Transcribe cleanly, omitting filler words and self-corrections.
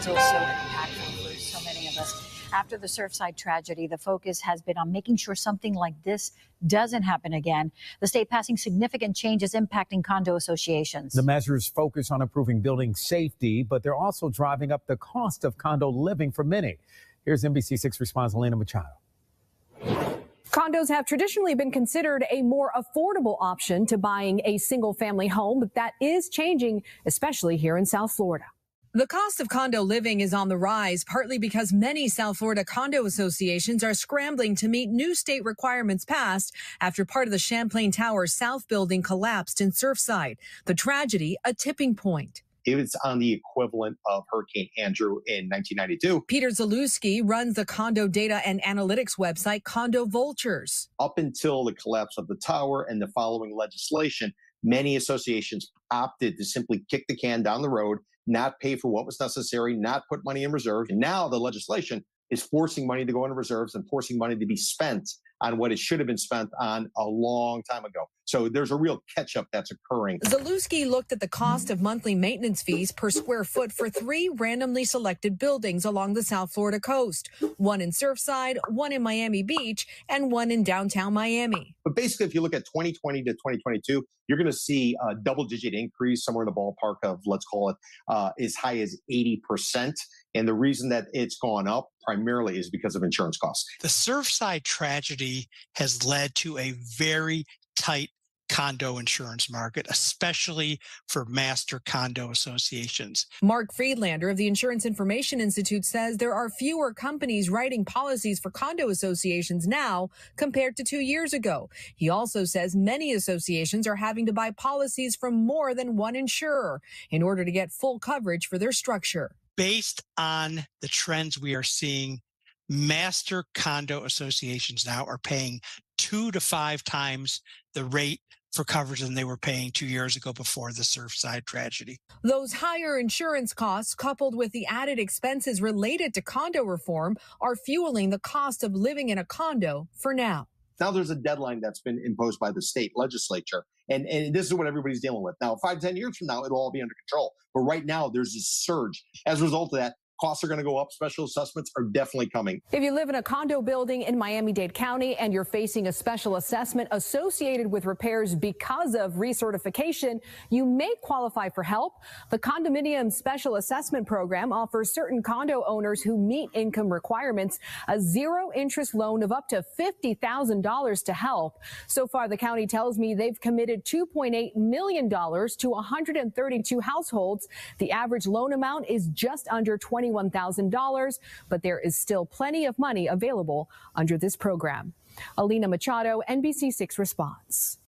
still so impactful for so many of us. After the Surfside tragedy, the focus has been on making sure something like this doesn't happen again. The state passing significant changes impacting condo associations. The measures focus on improving building safety, but they're also driving up the cost of condo living for many. Here's NBC6 response Alina Machado. Condos have traditionally been considered a more affordable option to buying a single-family home, but that is changing, especially here in South Florida. The cost of condo living is on the rise, partly because many South Florida condo associations are scrambling to meet new state requirements passed after part of the Champlain Towers South building collapsed in Surfside. The tragedy, a tipping point. It was on the equivalent of Hurricane Andrew in 1992. Peter Zalewski runs the condo data and analytics website Condo Vultures. Up until the collapse of the tower and the following legislation, many associations opted to simply kick the can down the road, not pay for what was necessary, not put money in reserve. And now the legislation is forcing money to go into reserves and forcing money to be spent on what it should have been spent on a long time ago. So there's a real catch-up that's occurring. Zalewski looked at the cost of monthly maintenance fees per square foot for 3 randomly selected buildings along the South Florida coast, one in Surfside, one in Miami Beach, and one in downtown Miami. But basically, if you look at 2020 to 2022, you're going to see a double-digit increase somewhere in the ballpark of, let's call it, as high as 80%. And the reason that it's gone up primarily is because of insurance costs. The Surfside tragedy has led to a very tight condo insurance market, especially for master condo associations. Mark Friedlander of the Insurance Information Institute says there are fewer companies writing policies for condo associations now compared to 2 years ago. He also says many associations are having to buy policies from more than one insurer in order to get full coverage for their structure. Based on the trends we are seeing, master condo associations now are paying 2 to 5 times the rate for coverage than they were paying 2 years ago before the Surfside tragedy. Those higher insurance costs, coupled with the added expenses related to condo reform, are fueling the cost of living in a condo for now. Now there's a deadline that's been imposed by the state legislature. And this is what everybody's dealing with. Now, 5-10 years from now, it'll all be under control. But right now, there's this surge. As a result of that, costs are going to go up. Special assessments are definitely coming. If you live in a condo building in Miami-Dade County and you're facing a special assessment associated with repairs because of recertification, you may qualify for help. The Condominium Special Assessment Program offers certain condo owners who meet income requirements a zero-interest loan of up to $50,000 to help. So far, the county tells me they've committed $2.8 million to 132 households. The average loan amount is just under $21,000, but there is still plenty of money available under this program. Alina Machado, NBC6 Response.